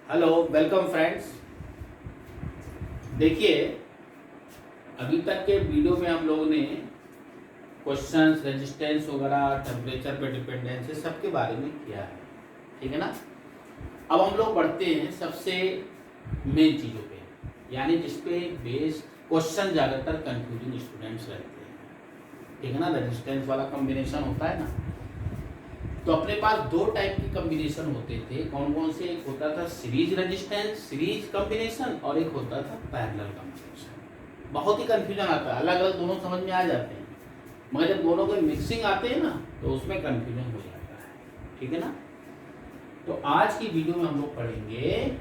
Hello welcome friends. देखिए, अभी तक के वीडियो में हम लोगों ने क्वेश्चंस, रेजिस्टेंस वगैरह, टेम्परेचर पे डिपेंडेंस सबके बारे में किया है, ठीक है ना। अब हम लोग बढ़ते हैं सबसे मेन चीज़ों पे, यानी जिस पे बेस्ड क्वेश्चन ज़्यादातर कंफ्यूजिंग स्टूडेंट्स रहते हैं, ठीक है ना। रेजिस्टेंस वाला कॉम्बिनेशन होता है ना, तो अपने पास दो टाइप की कॉम्बिनेशन होते थे। कौन कौन से? एक होता था सीरीज रेजिस्टेंस, सीरीज कॉम्बिनेशन, और एक होता था पैरेलल कॉम्बिनेशन। बहुत ही कंफ्यूजन आता है, अलग अलग दोनों समझ में आ जाते हैं, मगर जब दोनों के मिक्सिंग आते हैं ना तो उसमें कंफ्यूजन हो जाता है, ठीक है ना। तो आज की वीडियो में हम लोग पढ़ेंगे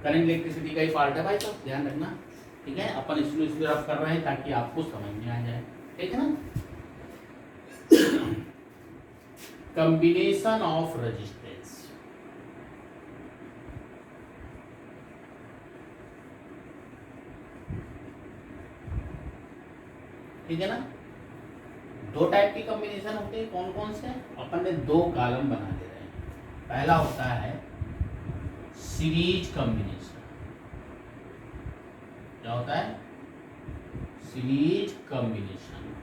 करंट इलेक्ट्रिसिटी का ही पार्ट है भाई, तो ध्यान रखना, ठीक है। अपन इसलिए रफ कर रहे हैं ताकि आपको समझ में आ जाए, ठीक है ना। combination of resistance, ठीक है ना। दो टाइप की कॉम्बिनेशन होते हैं, कौन कौन से? अपन ने दो कॉलम बना दे रहे हैं। पहला होता है सीरीज कॉम्बिनेशन। क्या होता है? Series combination.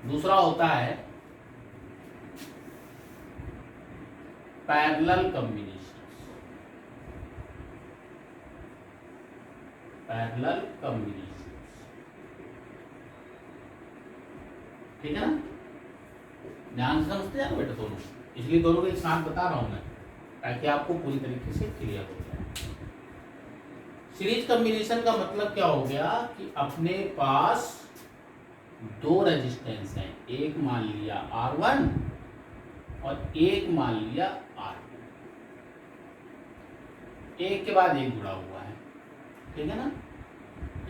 दूसरा होता है पैरेलल कॉम्बिनेशन। पैरेलल कॉम्बिनेशन, ठीक है ना। ध्यान से समझते जाओ बेटा दोनों, इसलिए दोनों को एक साथ बता रहा हूं मैं ताकि आपको पूरी तरीके से क्लियर हो जाए। सीरीज कॉम्बिनेशन का मतलब क्या हो गया कि अपने पास दो रेजिस्टेंस हैं, एक मान लिया R1 और एक मान लिया R2, एक के बाद एक जुड़ा हुआ है, ठीक है ना।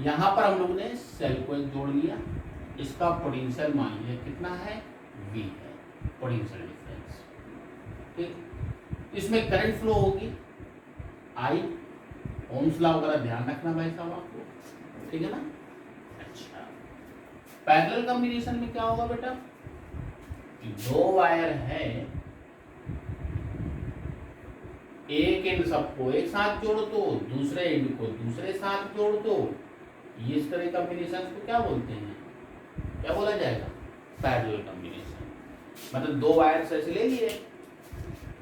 यहां पर हम लोग ने सेल को एक जोड़ लिया, इसका पोटेंशियल मान लिया कितना है? V है, पोटेंशियल डिफरेंस, ठीक। इसमें करंट फ्लो होगी I, ओम्स लॉ वगैरह ध्यान रखना भाई साहब आपको, ठीक है ना। अच्छा, पैरेलल कॉम्बिनेशन में क्या होगा बेटा? दो वायर है, एक एंड सबको एक साथ जोड़ दो, दूसरे एंड को दूसरे साथ जोड़ दो। ये इस तरह कॉम्बिनेशन को क्या बोलते हैं? क्या बोला जाएगा? Parallel combination. मतलब दो वायर्स ऐसे ले लिए,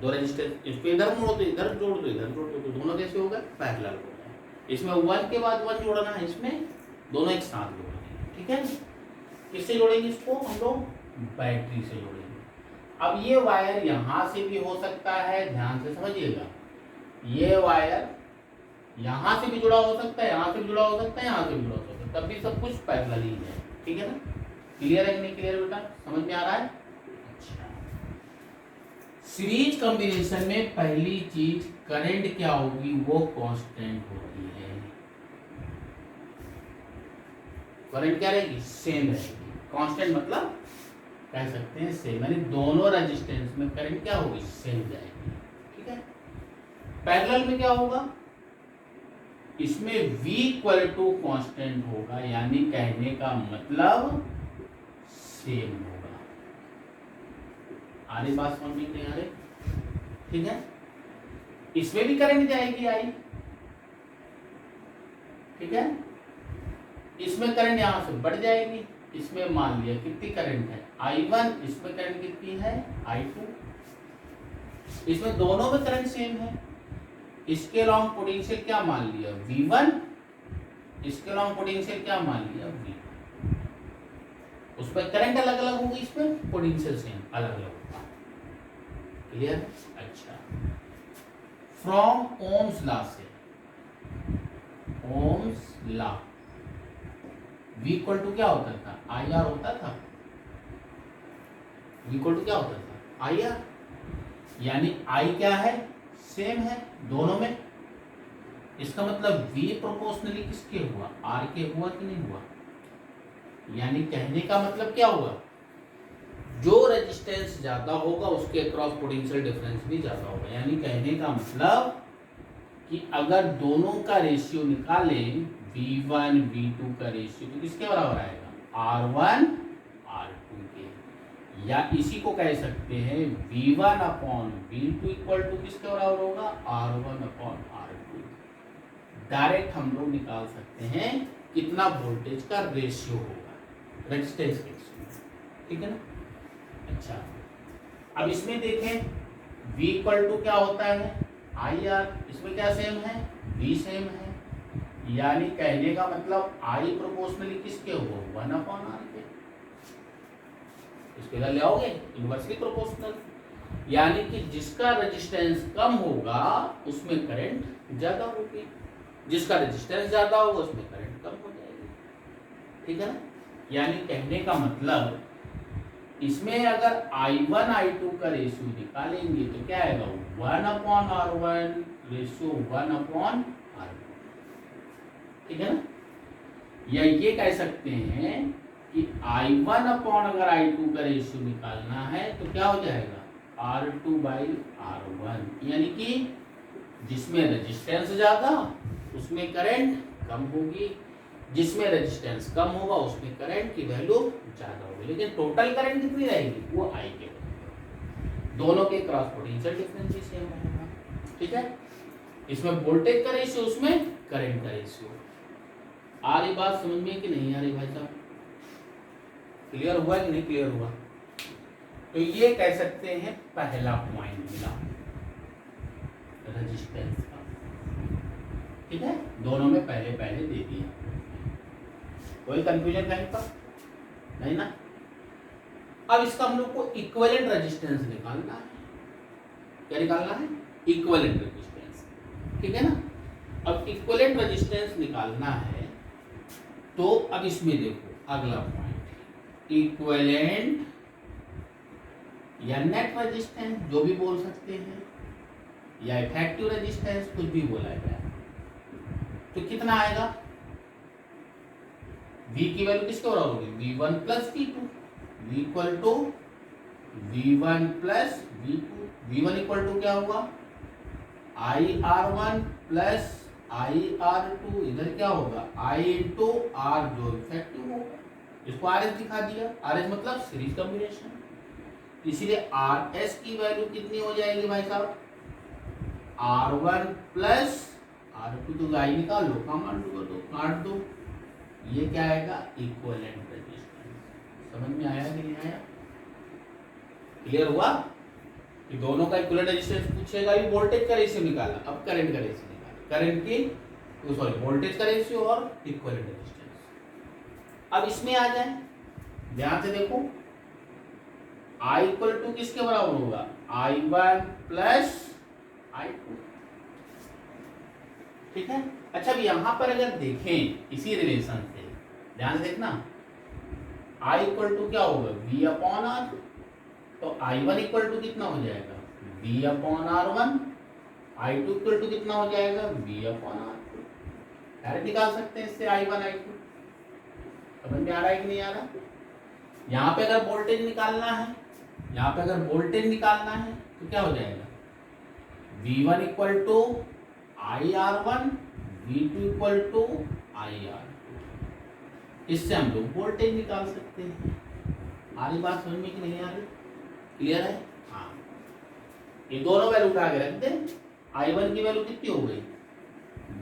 दो रेजिस्टेंस, इसको इधर मोड़ दो, इधर जोड़ दो, इधर जोड़ दो, तो दोनों कैसे हो गए? पैरेलल हो गए। इसमें वन के बाद वन जोड़ना है, इसमें दोनों एक साथ जोड़ेंगे, ठीक है। किससे जोड़ेंगे इसको? हम लोग बैटरी से जोड़ेंगे। अब ये वायर यहां से भी हो सकता है, ध्यान से समझिएगा, ये वायर यहां से भी जुड़ा हो सकता है, यहां से भी जुड़ा हो सकता है, यहां से भी जुड़ा हो सकता है, तब भी सब कुछ पैरेलल ही है, ठीक है ना। क्लियर है कि नहीं क्लियर बेटा? समझ में आ रहा है? अच्छा, सीरीज कॉम्बिनेशन में पहली चीज करंट क्या होगी? वो कांस्टेंट होती है। करंट क्या रहेगी? सेम रहेगी। कांस्टेंट मतलब कह सकते हैं सेम, यानी दोनों रेजिस्टेंस में करंट क्या होगी? सेम जाएगी, ठीक है। पैरेलल में क्या होगा? इसमें V इक्वल टू कॉन्स्टेंट होगा, यानी कहने का मतलब सेम होगा। आधी बात समझ में नहीं आ रही? ठीक है। इसमें भी करंट जाएगी I, ठीक है। इसमें करंट यहां से बढ़ जाएगी, इसमें मान लिया कितनी करंट है? I1, इसमें करंट कितनी है? I2। इसमें दोनों में करंट सेम है। इसके लॉन्ग पोटेंशियल क्या मान लिया? V1, इसके लॉन्ग पोटेंशियल क्या मान लिया? V2। उसमें करंट अलग अलग होगी, इसमें पोटेंशियल सेम अलग अलग होगा। क्लियर? अच्छा, फ्रॉम ओम्स लॉ से, Ohm's law, V equal to क्या होता था? IR होता था। V इक्वल टू क्या होता था? IR, यानी I क्या है? सेम है दोनों में। इसका मतलब V प्रोपोर्शनली किसके हुआ? R के हुआ कि नहीं हुआ? यानी कहने का मतलब क्या हुआ? जो रेजिस्टेंस ज्यादा होगा उसके अक्रॉस पोटेंशियल डिफरेंस भी ज्यादा होगा। यानी कहने का मतलब कि अगर दोनों का रेशियो निकालें, V1 V2 का रेशियो, तो किसके बराबर आएगा? R1 R2 के। या इसी को कह सकते हैं V1 upon V2 equal to किसके बराबर होगा, R1 अपॉन R2। डायरेक्ट हम लोग निकाल सकते हैं कितना वोल्टेज का रेशियो होगा, रेजिस्टेंस रेशियो, ठीक है ना। अच्छा, अब इसमें देखें V इक्वल टू क्या होता है, IR, इसमें क्या सेम है, V सेम है, यानी कहने का मतलब I प्रोपोर्शनली किसके हो, 1 अपॉन R के। इसके इधर ले आओगे इनवर्सली प्रोपोर्शनल, यानी कि जिसका रेजिस्टेंस कम होगा उसमें करंट ज्यादा होगी, जिसका रेजिस्टेंस ज्यादा होगा उसमें करंट कम हो जाएगी, ठीक है ना। यानी कहने का मतलब इसमें अगर I1 I2 का रेशियो निकालेंगे तो क्या आएगा, 1 upon R1 ratio 1 upon R2, ठीक है ना। या ये कह सकते हैं कि I1 अपॉन अगर I2 का रेशियो निकालना है तो क्या हो जाएगा, R2 बाई R1, यानी कि जिसमें रेजिस्टेंस ज्यादा उसमें करंट कम होगी, जिसमें रेजिस्टेंस कम होगा उसमें करंट की वैल्यू ज्यादा होगी, लेकिन टोटल करंट कितनी रहेगी, वो I के बराबर। दोनों के क्रॉस पोटेंशियल डिफरेंस भी सेम रहेगा, ठीक है। इसमें वोल्टेज का रेशियो, उसमें करंट का रेशियो। आ रही बात समझ में कि नहीं आ रही भाई साहब, क्लियर हुआ कि नहीं क्लियर हुआ। तो ये कह सकते हैं पहला पॉइंट मिला रेजिस्टेंस का, ठीक है। दोनों में पहले पहले दे दिया, कोई कंफ्यूजन कहीं पर नहीं ना। अब इसका हम लोग को इक्विवेलेंट रेजिस्टेंस निकालना है, क्या निकालना है, इक्विवेलेंट रेजिस्टेंस, ठीक है ना। अब इक्विवेलेंट रेजिस्टेंस निकालना है तो अब इसमें देखो अगला पॉइंट, इक्विवेलेंट या नेट रेजिस्टेंस जो भी बोल सकते हैं, या इफेक्टिव रेजिस्टेंस कुछ भी बोला जाए, तो कितना आएगा, V की वैल्यू किसके बराबर होगी, V1 plus V2, V equal to V1 plus V2, V1 equal to क्या होगा, IR1 प्लस IR2, इधर क्या होगा, I इंटू R जो इफेक्टिव होगा, इसको RS दिखा दिया, RS मतलब सीरीज कॉम्बिनेशन, इसीलिए RS की वैल्यू कितनी हो जाएगी भाई साहब, R1 प्लस R2, तो I निकाल लो, काट दो, ये क्या आएगा, इक्विवेलेंट रेजिस्टेंस। समझ में आया कि नहीं आया, क्लियर हुआ कि दोनों का इक्विवेलेंट रेजिस्टेंस पूछेगा, भी वोल्टेज का रेशियो निकाला, अब करंट का रेशियो निकाला, करंट की सॉरी वोल्टेज का रेशियो और इक्विवेलेंट रेजिस्टेंस। अब इसमें आ जाए, ध्यान से देखो, I इक्वल टू किसके बराबर होगा, I1 प्लस I2, ठीक है। अच्छा, अब यहां पर अगर देखें इसी रिलेशन से, ध्यान से देखना, I इक्वल टू क्या होगा, V अपॉन R, तो I1 इक्वल टू कितना हो जाएगा, V upon R1, I2 equal to कितना हो जाएगा, V अपॉन R2। डायरेक्ट निकाल सकते हैं इससे I1 I2, समझ में आ रहा है कि नहीं आ रहा। यहाँ पे अगर वोल्टेज निकालना है, यहाँ पे अगर वोल्टेज निकालना है तो क्या हो जाएगा, V1 equal to IR1, V2 equal to IR2, इससे हम लोग वोल्टेज निकाल सकते हैं। आ रही बात समझ में कि नहीं आ रही, क्लियर है। हाँ, ये दोनों वैल्यू उठा के रख दें, I1 की वैल्यू कितनी हो गई,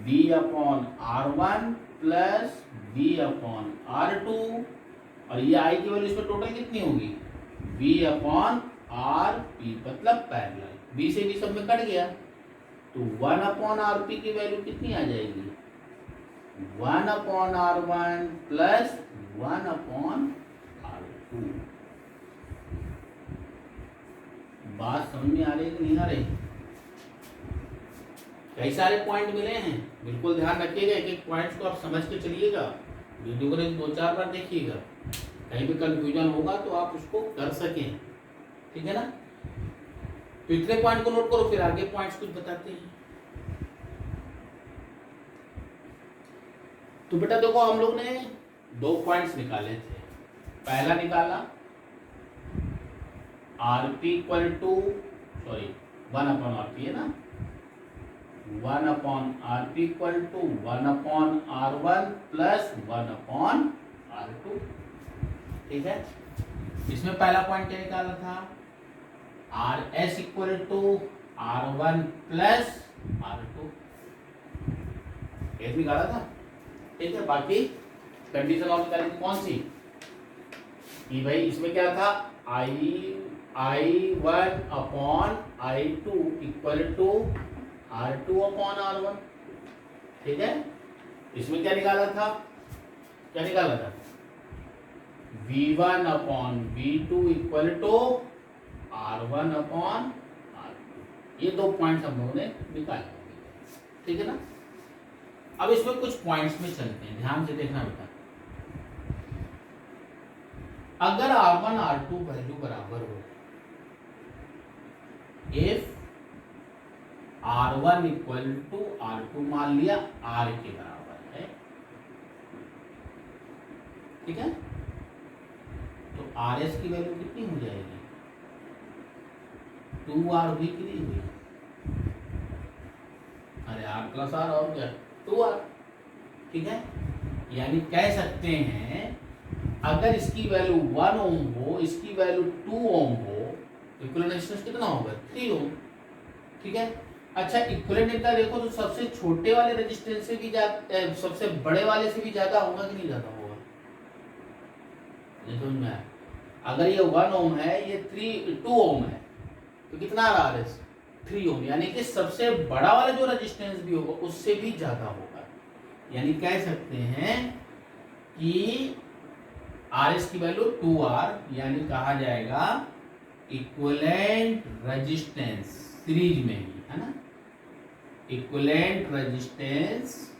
V upon R1 plus V upon R2, और ये I की वैल्यू इसमें टोटल कितनी होगी, V अपॉन RP, मतलब पैरेलल, V से V सब में कट गया, तो 1 अपॉन RP की वैल्यू कितनी आ जाएगी, 1 upon R1 plus 1 upon R2। बात समझ में आ रही है कि नहीं आ रही। कई सारे पॉइंट मिले हैं, बिल्कुल ध्यान रखिएगा, एक एक पॉइंट्स को आप समझ के चलिएगा, वीडियो को 2-4 बार देखिएगा, कहीं भी कंफ्यूजन होगा तो आप उसको कर सकें, ठीक है ना। तो इतने पॉइंट को नोट करो, फिर आगे पॉइंट्स कुछ बताते हैं। तो बेटा देखो, हम लोग ने 2 पॉइंट्स निकाले थे। पहला निकाला RP equal to 1 upon RP है ना, 1 upon RP equal to 1 upon R1 plus 1 upon R2, ठीक है। इसमें पहला पॉइंट क्या निकाला था, R S equal to R1 plus R2, ये निकाला था। ठीक है, बाकी कंडीशन ऑफ निकाली कौन सी, कि भाई इसमें क्या था, I1 upon I2 equal to R2 upon R1। ठीक है, इसमें क्या निकाला था, क्या निकाला था, V1 upon V2 equal to R1 upon R2। ये दो पॉइंट्स हम लोगों ने निकाले। ठीक है ना, अब इसमें कुछ पॉइंट्स में चलते हैं, ध्यान से देखना बेटा। अगर R1 R2 वैल्यू बराबर हो, if R1 equal to R2 मान लिया R के बराबर है, ठीक है, तो RS की वैल्यू कितनी हो जाएगी, 2R हुई कि नहीं हुई, अरे R प्लस R और क्या 2R। ठीक है, यानी कह सकते हैं अगर इसकी वैल्यू 1 ओम हो, इसकी वैल्यू 2 ओम हो, इक्विवेलेंट रेजिस्टेंस कितना होगा 3 ओम। ठीक है, अच्छा इक्विवेलेंट इतना देखो तो सबसे छोटे वाले रेजिस्टेंस से भी ज्यादा, सबसे बड़े वाले से भी ज्यादा होगा कि नहीं ज्यादा होगा, समझ में आया। अगर ये 1 ओम है, ये 2 ओम है, तो कितना आ रहा है 3 ओम, यानी कि सबसे बड़ा वाला जो रेजिस्टेंस भी होगा उससे भी ज्यादा होगा। यानी कह सकते हैं कि RS की वैल्यू 2R, यानी कहा जाएगा इक्विवेलेंट रेजिस्टेंस सीरीज में ही, है ना, equivalent resistance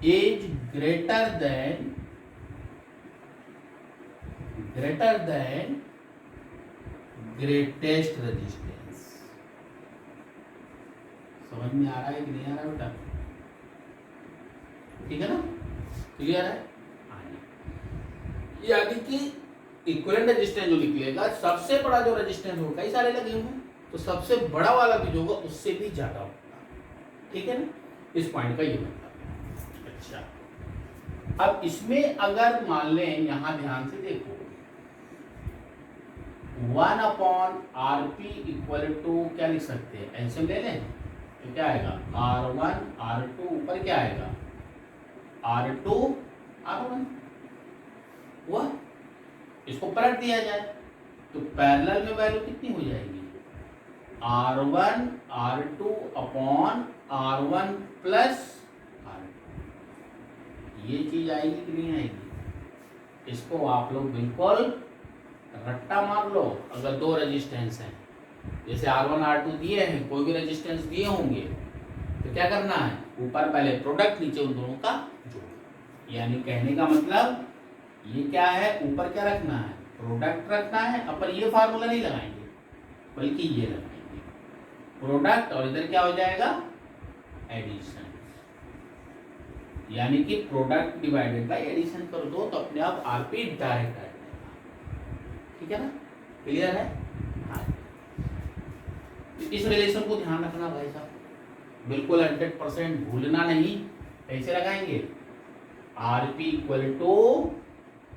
is greater than greatest resistance. समझ में आ रहा है कि नहीं आ रहा बेटा, ठीक है ना, क्लियर है। यानी कि इक्विवेलेंट रेजिस्टेंस जो निकलेगा, सबसे बड़ा जो रेजिस्टेंस होगा, कई सारे लगे हुए हैं, तो सबसे बड़ा वाला भी जो होगा उससे भी ज्यादा होगा। ठीक है ना, इस पॉइंट का ये मतलब। अच्छा, अब इसमें अगर मान लें, यहां ध्यान से देखो, 1 अपॉन RP इक्वल टू क्या लिख सकते हैं, एलसीएम ले लें तो क्या आएगा, R1 R2 ऊपर क्या आएगा, R2 R1 हुआ। इसको पलट दिया जाए तो पैरेलल में वैल्यू कितनी हो जाएगी, R1 R2 upon R1 plus R2। ये चीज आएगी कि नहीं आएगी, इसको आप लोग बिल्कुल रट्टा मार लो। अगर दो रेजिस्टेंस हैं, जैसे R1 R2 दिए हैं, कोई भी रेजिस्टेंस दिए होंगे, तो क्या करना है, ऊपर पहले प्रोडक्ट, नीचे उन दोनों का जोड़। यानी कहने का मतलब ये क्या है, ऊपर क्या रखना है, प्रोडक्ट रखना है। अपन ये फार्मूला नहीं लगाएंगे, बल्कि ये लगाएंगे प्रोडक्ट, और इधर क्या हो जाएगा, एडिशन। यानी कि प्रोडक्ट डिवाइडेड बाय एडिशन कर दो तो अपने आप आरपी डायरेक्ट आ जाएगा। ठीक है ना, क्लियर है। हाँ, इस रिलेशन को ध्यान रखना भाई साहब, बिल्कुल 100% भूलना नहीं। कैसे लगाएंगे, RP equal to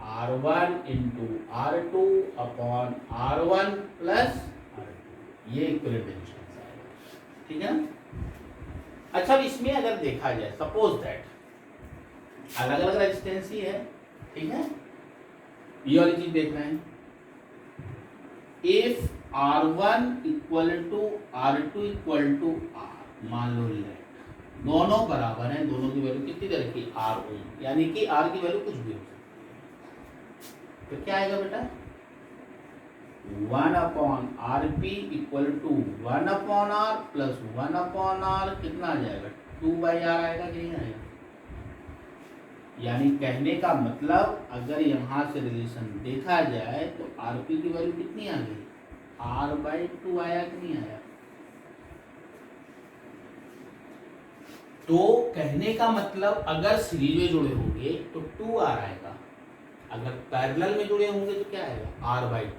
R1 into R2 upon R1 plus R2, ये इक्विवेलेंट रेजिस्टेंस आएगा। ठीक है ना। अच्छा, अब इसमें अगर देखा जाए, सपोज दैट अलग अलग रेजिस्टेंस ही है, ठीक है, ये वाली चीज देखना है, if R1 equal to R2 equal to R, मान लो लेट दोनों बराबर हैं, दोनों की वैल्यू कितनी तरह की, R ओम, यानी कि R की वैल्यू कुछ भी हो, तो क्या आएगा बेटा, 1 upon RP equal to 1 upon R plus 1 upon R, कितना आ जाएगा, 2/R आएगा कि नहीं आएगा। यानी कहने का मतलब अगर यहां से रिलेशन देखा जाए तो RP की वैल्यू कितनी आ गई, R/2 आया कि नहीं आया। तो कहने का मतलब अगर सीरीज में जुड़े होंगे तो 2R आएगा, अगर पैरेलल में जुड़े होंगे तो क्या आएगा, R/2।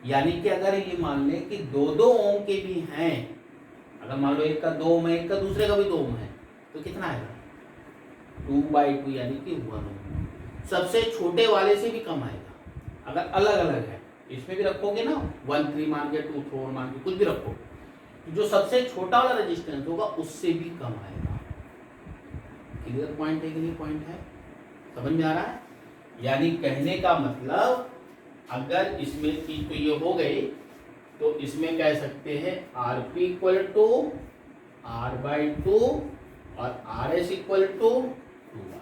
यानी कि अगर ये मान लें कि 2-2 ओम के भी हैं, अगर मान लो एक का 2 ओम है, एक का दूसरे का भी 2 ओम है, तो कितना आएगा, 2/2, यानी कि 1 ओम। सबसे छोटे वाले से भी कम आएगा। अगर अलग अलग है इसमें भी रखोगे ना 1 3 मान के 2 4 मान के कुछ भी रखो, जो सबसे छोटा वाला रेजिस्टेंस होगा उससे भी कम आएगा। क्लियर पॉइंट है कि नहीं? पॉइंट है, समझ में आ रहा है? यानी कहने का मतलब अगर इसमें चीज तो ये हो गई तो इसमें कह सकते हैं Rp इक्वल टू R/2 और Rs इक्वल टू 2R।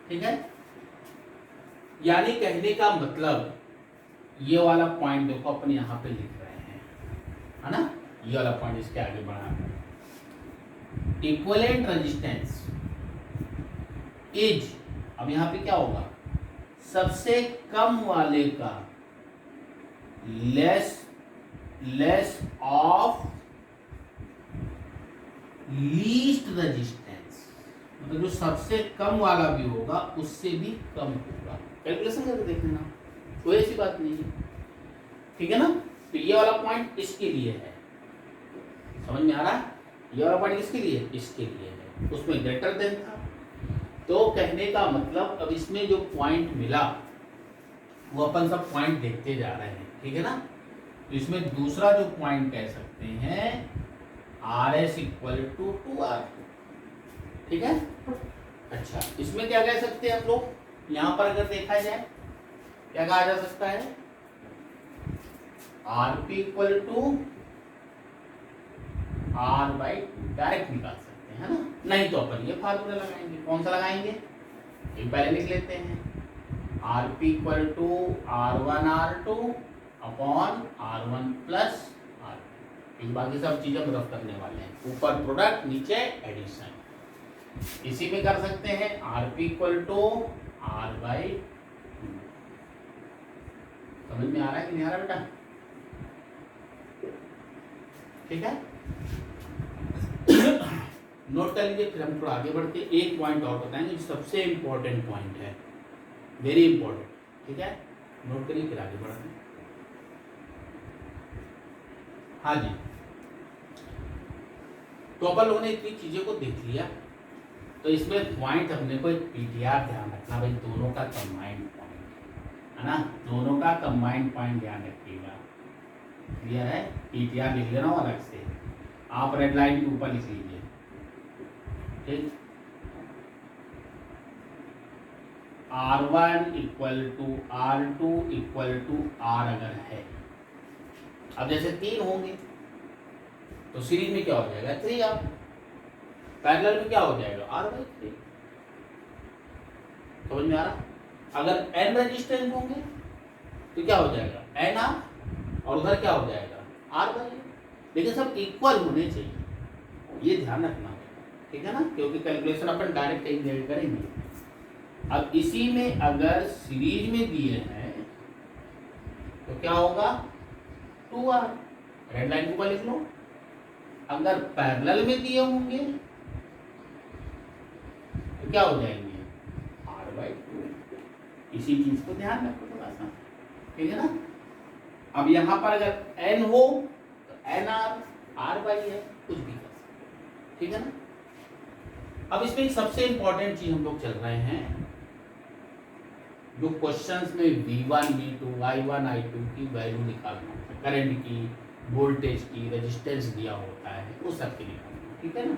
ठीक है, यानी कहने का मतलब ये वाला पॉइंट देखो अपन यहां पे लिख रहे हैं, है ना? ये वाला पॉइंट इसके आगे बढ़ा, इक्विवेलेंट रेजिस्टेंस इज, अब यहां पे क्या होगा, सबसे कम वाले का लेस ऑफ लीस्ट रेजिस्टेंस, मतलब जो सबसे कम वाला भी होगा उससे भी कम होगा। कैलकुलेशन करके देख लेना, कोई ऐसी बात नहीं है। ठीक है ना? तो ये वाला पॉइंट इसके लिए है, समझ में आ रहा है? ये वाला पॉइंट किसके लिए? इसके लिए है, उसमें ग्रेटर देन था। तो कहने का मतलब अब इसमें जो पॉइंट मिला वो अपन सब पॉइंट देखते जा रहे हैं। ठीक है ना? तो इसमें दूसरा जो पॉइंट कह सकते हैं Rs इक्वल टू 2R। ठीक है? अच्छा, इसमें क्या कह सकते हैं हम लोग? यहां पर अगर देखा जाए क्या कहा जा सकता है? Rp equal to R/2 direct निकाल सकते हैं, है ना? नहीं तो अपन ये फार्मूला लगाएंगे। कौन सा लगाएंगे? ये पहले लिख लेते हैं, Rp equal to R1R2 upon R1 plus R2। बाकी सब चीजें हम रफ करने वाले हैं, ऊपर प्रोडक्ट नीचे एडिशन। इसी में कर सकते हैं Rp इक्वल टू R/2। समझ में आ रहा है कि नहीं आ रहा बेटा? ठीक है, नोट कर लीजिए, फिर हम थोड़ा आगे बढ़ के एक पॉइंट और बताएंगे जो सबसे इंपॉर्टेंट पॉइंट है, वेरी इंपॉर्टेंट। ठीक है, नोट करिए फिर आगे बढ़ते हैं। हाँ जी, तो अपन लोगों ने इतनी चीजों को देख लिया, तो इसमें पॉइंट हमने को एक पीटीआर ध्यान रखना भाई, दोनों का कंबाइंड पॉइंट है ना, दोनों का कंबाइंड पॉइंट ध्यान रखिएगा। क्लियर है? पीटीआर लिख लेना अलग से, आप रेड लाइन के ऊपर लिख लीजिए। ठीक, R1 equal to R2 equal to R अगर है, अब जैसे 3 होंगे तो सीरीज में क्या हो जाएगा 3R, पैरेलल में क्या हो जाएगा R/3। समझ में आ रहा? अगर n रेजिस्टेंस होंगे तो क्या हो जाएगा NR, और उधर क्या हो जाएगा R/8। लेकिन सब इक्वल होने चाहिए, ये ध्यान रखना है। ठीक है ना? क्योंकि कैलकुलेशन अपन डायरेक्ट कहीं करेंगे। अब इसी में अगर सीरीज में दिए हैं तो क्या होगा 2R, रेड लाइन को लिख लो। अगर पैरेलल में दिए होंगे तो क्या हो जाएंगे R/2। इसी चीज को ध्यान रखो थोड़ा सा। ठीक है ना? अब यहां पर अगर n हो तो NR, R/है, कुछ भी कर सकते। ठीक है ना? अब इसमें एक सबसे इंपॉर्टेंट चीज हम लोग चल रहे हैं, जो क्वेश्चंस में V1 V2 I1 I2 की वैल्यू निकालना होता है, करंट की, वोल्टेज की, रेजिस्टेंस दिया होता है, वो सब की निकालना। ठीक है ना?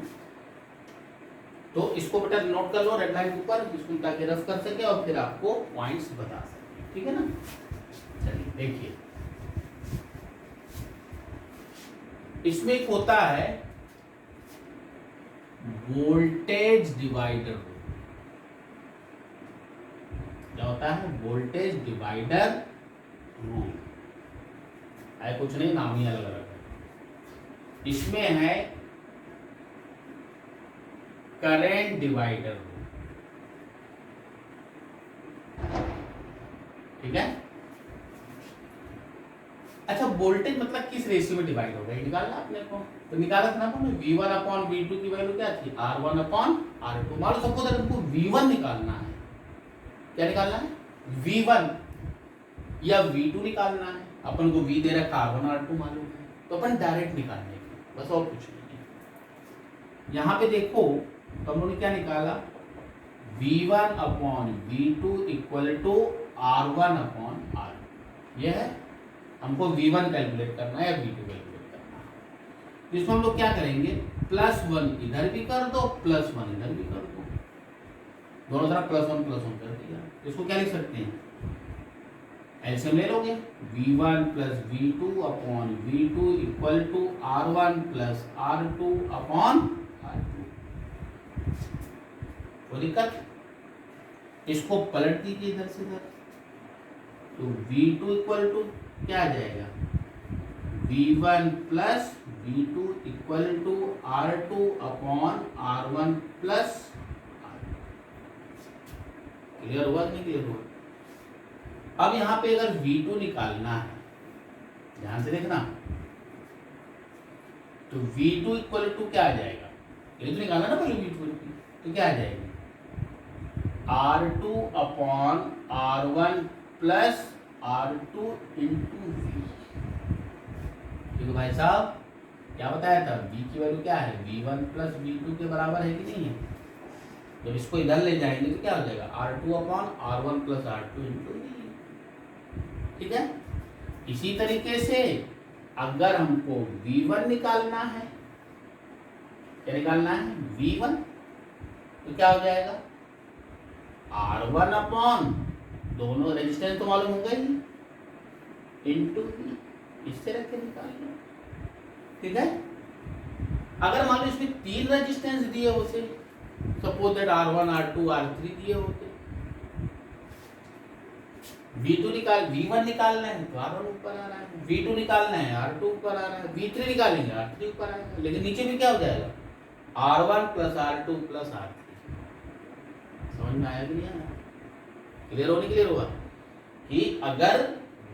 तो इसको बेटा नोट कर लो रेड लाइन के ऊपर, इसको ताकि रफ कर सके और फिर आपको पॉइंट्स बता सके। ठीक है ना? चलिए देखिए, इसमें एक होता है वोल्टेज डिवाइडर रूल। क्या होता है? वोल्टेज डिवाइडर रूल है, कुछ नहीं, नाम ही अलग अलग है। इसमें है करंट डिवाइडर रूल। ठीक है? अच्छा, वोल्टेज मतलब किस रेशियो में डिवाइड होगा ये निकालना अपने को, तो निकाला था ना अपन V1 अपॉन V2 की वैल्यू क्या थी R1 अपॉन R2। मान लो सपोज अगर हमको V1 निकालना है, क्या निकालना है V1 या V2 निकालना है, अपन को V दे रखा R1 R2 मालूम है, तो अपन डायरेक्ट निकालने की बस, और कुछ नहीं है। यहाँ पे देखो तो हम लोगों ने क्या निकाला V1 upon V2 equal to R1 upon R2। यह है, हमको V1 कैलकुलेट करना है या V2 कैलकुलेट करना है। जिसमें हम लोग क्या करेंगे, +1 इधर भी कर दो, +1 इधर भी कर दो, दोनों तरफ +1 कर दिया। इसको क्या लिख सकते हैं, एलसीएम ले लोगे, V1 plus V2 upon V2 equal to R1 plus R2 upon R2। कोई दिक्कत, इसको पलट दीजिए इधर से इधर, तो V2 इक्वल टू क्या आ जाएगा, V1 plus V2 equal to R2 upon R1 plus R2। Clear हुआ कि नहीं क्लियर हुआ? अब यहां पे अगर V2 निकालना है, ध्यान से देखना, तो V2 इक्वल टू क्या आ जाएगा, ये तो निकालना ना पहले V2, तो क्या आ जाएगा, R2 upon R1 plus R2 into V। क्योंकि भाई साहब क्या बताया था, V की वैल्यू क्या है, V1 प्लस V2 के बराबर है कि नहीं है। जब इसको इधर ले जाएंगे तो क्या हो जाएगा, R2 upon R1 plus R2 into V। ठीक है, इसी तरीके से अगर हमको V1 निकालना है, क्या निकालना है, V1, तो क्या हो जाएगा, R1 अपॉन, दोनों रेजिस्टेंस तो मालूम होगा ही, इंटू V। इससे रख के निकाल लो। ठीक है, अगर मान लो इसमें 3 रेजिस्टेंस दिए होते, suppose that R1 R2 R3 दिए होते, V2 निकाल, V1 निकालना है तो R1 ऊपर आ रहा है, V2 निकालना है R2 ऊपर आ रहा है, V3 निकालेंगे R3 ऊपर आएगा, लेकिन नीचे भी क्या हो जाएगा, R1 plus R2 plus R3। समझ में आया कि नहीं आया? क्लियर हो नहीं क्लियर हुआ, कि अगर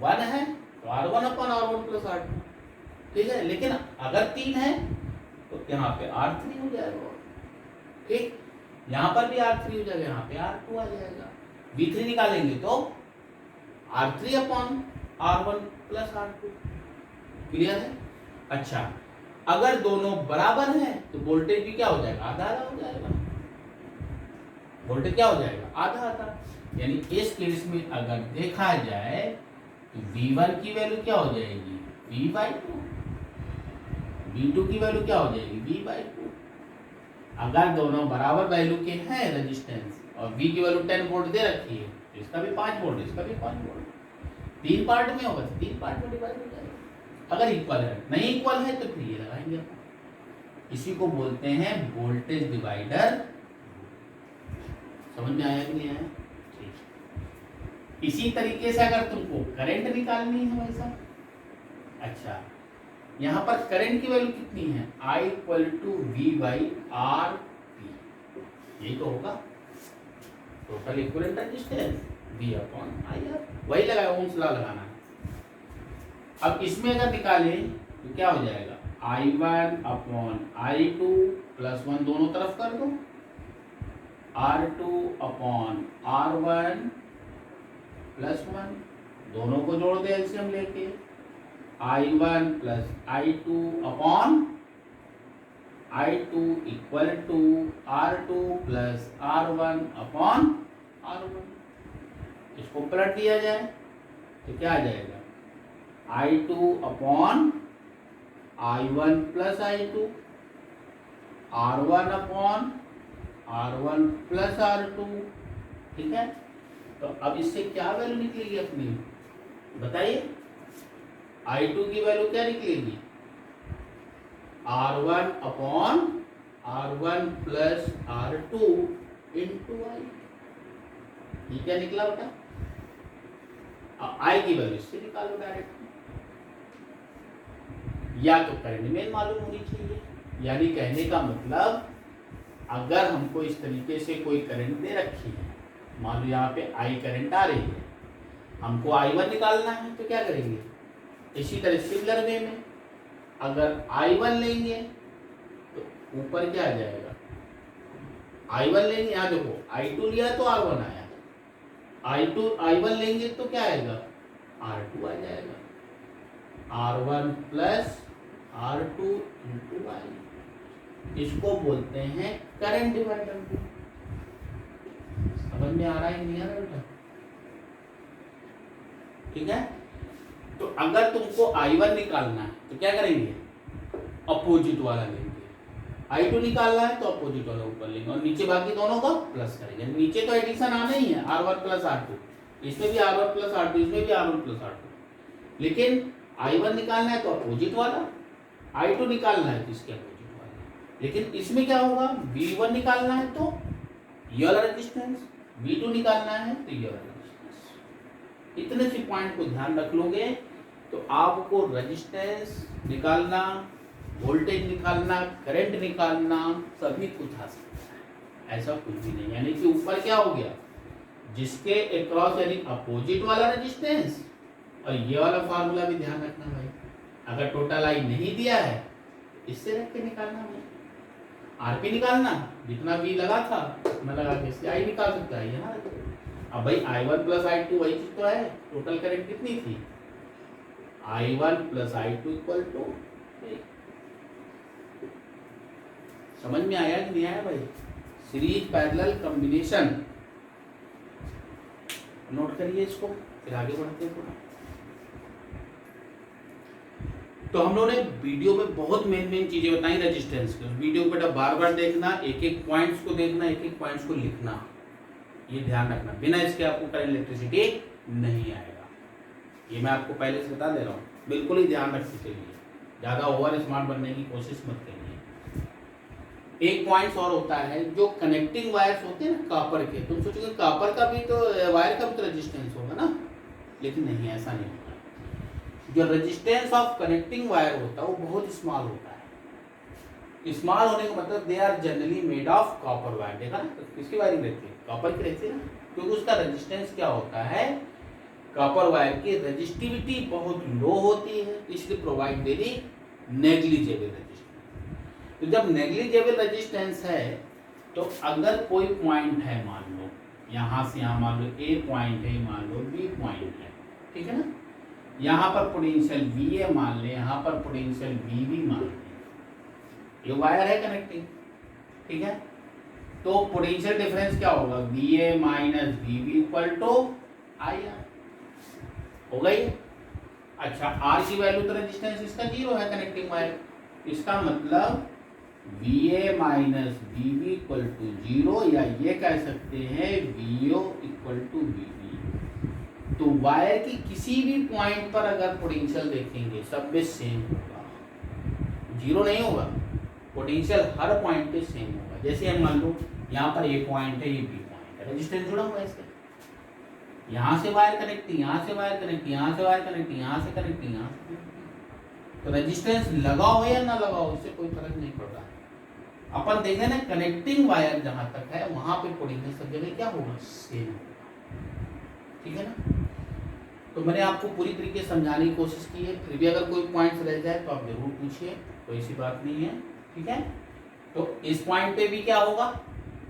1 है तो R1 upon R1 plus R2, ठीक है, लेकिन अगर 3 है तो यहाँ पे R3 हो जाएगा। ठीक, यहाँ पर भी R3 हो जाएगा, यहाँ पे R2 आ जाएगा। V3 निकालेंगे तो R3 upon R1 plus R2। Clear है? अच्छा, अगर दोनों बराबर हैं तो वोल्टेज भी क्या हो जाएगा, आधा आधा हो जाएगा। वोल्टेज क्या हो जाएगा, आधा आधा। यानी इस केस में अगर देखा जाए तो V1 की वैल्यू क्या हो जाएगी, V/2, V2 की वैल्यू क्या हो जाएगी, V/2। अगर दोनों बराबर वैल्यू के हैं रेजिस्टेंस और V की वैल्यू 10 वोल्ट दे रखी है, तो इसका भी 5 वोल्ट, इसका भी 5 वोल्ट, 3 पार्ट में होगा तो 3 पार्ट में डिवाइड हो जाएगा। अगर इक्वल है, नहीं इक्वल है तो फिर ये लगाएंगे अपन। इसी को बोलते हैं वोल्टेज डिवाइडर। समझ में आया कि नहीं आया? इसी तरीके से अगर तुमको करंट निकालनी है वैसा, अच्छा, यहाँ पर करंट की वैल्यू कितनी है, I equal to V/R P, यही तो होगा टोटल इक्विवेलेंट रेजिस्टेंस V/IR, वही लगाया, ओम्स लॉ लगाना है। अब इसमें अगर निकालें तो क्या हो जाएगा, I1 अपॉन I2 प्लस 1 दोनों तरफ कर दो, R2 अपॉन R1 प्लस 1 दोनों को जोड़ दे एलसीएम लेके, I1 plus I2 upon I2 equal to R2 plus R1 upon R1। इसको पलट दिया जाए तो क्या आ जाएगा, I2 upon I1 plus I2, R1 upon R1 plus R2। ठीक है, तो अब इससे क्या वैल्यू निकलेगी अपनी, बताइए। I2 की वैल्यू क्या निकलेगी, R1 upon R1 plus R2 into I। ये क्या निकला बेटा, I की वैल्यू इससे निकालो डायरेक्ट। या तो करंट में मालूम होनी चाहिए, यानी कहने का मतलब अगर हमको इस तरीके से कोई करंट दे रखी है, मान लो यहाँ पे I करंट आ रही है, हमको I1 निकालना है तो क्या करेंगे, इसी तरह सिमिलर वे में अगर I1 लेंगे तो ऊपर क्या आ जाएगा, I1 लेंगे, यहाँ देखो I2 लिया तो R1 आया, I1 लेंगे तो क्या आएगा, R2 आ जाएगा, R1 plus R2 into I। इसको बोलते हैं करंट डिवाइडर। समझ में आ रहा है नहीं आ रहा बेटा? ठीक है, तो अगर तुमको I1 निकालना है तो क्या करेंगे, अपोजिट वाला लेंगे। I2 निकालना है तो अपोजिट वाला ऊपर लेंगे और नीचे बाकी दोनों का प्लस करेंगे। नीचे तो एडिशन आना ही है, R1 प्लस R2, इसमें भी R1 प्लस R2, इसमें भी R1 प्लस R2। लेकिन I1 निकालना है तो अपोजिट वाला, I2 निकालना है तो इसके अपोजिट वाला। लेकिन इसमें क्या होगा, V1 निकालना है तो ये वाला रेजिस्टेंस, V2 निकालना है तो ये वाला रेजिस्टेंस। इतने से पॉइंट को ध्यान रख लोगे तो आपको रेजिस्टेंस निकालना, वोल्टेज निकालना, करंट निकालना सभी कुछ आ सकता है, ऐसा कुछ भी नहीं। यानी कि ऊपर क्या हो गया, जिसके अक्रॉस यानी अपोजिट वाला रेजिस्टेंस, और ये वाला फार्मूला भी ध्यान रखना भाई, अगर टोटल आई नहीं दिया है इससे रख के निकालना भाई। आरपी निकालना, जितना भी लगा था उतना लगा के इससे आई निकाल सकता है ना। अब भाई I1 प्लस I2 वही चीज तो है, टोटल करंट कितनी थी, I1 plus I2 equal to, समझ में आया कि नहीं आया भाई? सीरीज पैरेलल कॉम्बिनेशन, नोट करिए इसको, फिर आगे बढ़ते हैं थोड़ा। तो हम लोगों ने वीडियो में बहुत मेन चीजें बताई रेजिस्टेंस की। उस वीडियो को बेटा बार बार देखना, एक एक पॉइंट्स को देखना, एक एक पॉइंट्स को लिखना, ये ध्यान रखना। बिना इसके आपको करंट इलेक्ट्रिसिटी नहीं आएगा, ये मैं आपको पहले से बता दे रहा हूँ। बिल्कुल ही ध्यान रखते चलिए, ज़्यादा ओवर स्मार्ट बनने की कोशिश मत करिए। एक पॉइंट्स और होता है, जो कनेक्टिंग वायर्स होते हैं ना कापर के, तुम सोचोगे कापर का भी तो, वायर का भी तो रेजिस्टेंस होगा ना, लेकिन नहीं, ऐसा नहीं होता। जो रेजिस्टेंस ऑफ कनेक्टिंग वायर होता है वो बहुत स्मॉल होता है। स्मॉल होने का मतलब they are generally made of copper wire. देखा ना, किसकी वायरिंग रहती है, कॉपर की रहती है ना, क्योंकि उसका रेजिस्टेंस क्या होता है, कॉपर वायर की रेजिस्टिविटी बहुत लो होती है, इसलिए प्रोवाइड वेरी नेग्लिजिबल रेजिस्टेंस। तो जब नेग्लिजिबल रेजिस्टेंस है तो अगर कोई पॉइंट है, मान लो यहाँ से यहाँ, मान लो ए पॉइंट है, मान लो बी पॉइंट है, ठीक है ना, यहाँ पर पोटेंशियल VA मान ले, यहाँ पर पोटेंशियल VB मान ले, ये वायर है कनेक्टिंग, ठीक है। तो पोटेंशियल डिफरेंस क्या होगा, VA minus VB equal to IR होगा ये। अच्छा, R की वैल्यू तो रेजिस्टेंस इसका 0 है कनेक्टिंग वायर, इसका मतलब VA minus VB equal to 0, या ये कह सकते हैं VO इक्वल टू VB। तो वायर की किसी भी पॉइंट पर अगर पोटेंशियल देखेंगे सब में सेम होगा, 0 नहीं होगा, पोटेंशियल हर पॉइंट पे सेम होगा। जैसे हम मान लो यहाँ पर ए पॉइंट है, ये बी पॉइंट है, रेजिस्टेंस जुड़ा हुआ है इसके, यहाँ से वायर कनेक्टिंग, यहाँ से वायर कनेक्टिंग, यहाँ से वायर कनेक्टिंग, यहाँ से कनेक्टिंग, यहाँ से कनेक्टिंग। तो रेजिस्टेंस लगाओ या ना लगाओ इससे कोई फर्क नहीं पड़ रहा। अपन देखें ना, कनेक्टिंग वायर जहाँ तक है वहाँ पे पोटेंशियल सब जगह क्या होगा, सेम होगा, ठीक है ना। तो मैंने आपको पूरी तरीके से समझाने की कोशिश की है, फिर भी अगर कोई पॉइंट्स रह जाए तो आप जरूर पूछिए, कोई सी बात नहीं है, ठीक है। तो इस पॉइंट पे भी क्या होगा,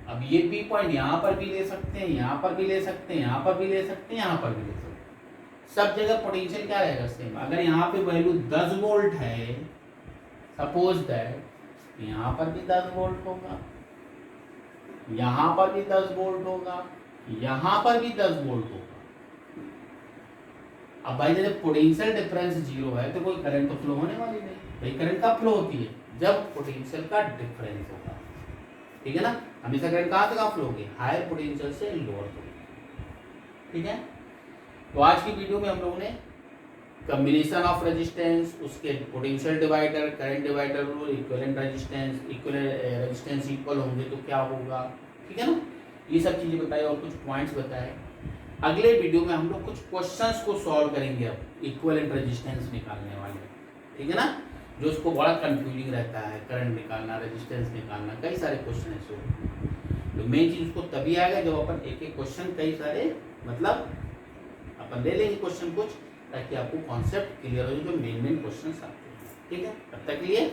अब ये बी पॉइंट यहाँ पर भी ले सकते हैं, यहाँ पर भी ले सकते हैं, यहाँ पर भी ले सकते हैं, यहाँ पर भी ले सकते हैं, सब जगह पोटेंशियल क्या रहेगा, सेम। अगर यहाँ पे वैल्यू 10 वोल्ट है, सपोज दैट यहाँ पर भी 10 वोल्ट होगा, यहाँ पर भी 10 वोल्ट होगा, यहाँ पर भी 10 वोल्ट होगा। अब भाई जब पोटेंशियल डिफरेंस 0 है तो कोई करंट तो फ्लो होने वाली नहीं। भाई करंट कब फ्लो होती है, जब पोटेंशियल का डिफरेंस होगा, ठीक है ना। हमेशा करंट कहाँ से कहाँ फ्लो होगी, हायर पोटेंशियल से लोअर पोटेंशियल, ठीक है। तो आज की वीडियो में हम लोगों ने कॉम्बिनेशन ऑफ रेजिस्टेंस, उसके potential divider, current divider, equivalent resistance, resistance equal होंगे तो क्या होगा, ठीक है ना, ये सब चीजें बताई और कुछ पॉइंट्स बताए। अगले वीडियो में हम लोग कुछ क्वेश्चंस को सॉल्व करेंगे, अब इक्विवेलेंट रेजिस्टेंस निकालने वाले, ठीक है ना, जो उसको बड़ा कंफ्यूजिंग रहता है, करंट निकालना, रेजिस्टेंस निकालना, कई सारे क्वेश्चन है। तो मेन चीज उसको तभी आएगा जब अपन एक एक क्वेश्चन कई सारे, मतलब अपन ले लेंगे क्वेश्चन कुछ, ताकि आपको कॉन्सेप्ट क्लियर हो जो मेन क्वेश्चन आते हैं, ठीक है। तब तक के लिए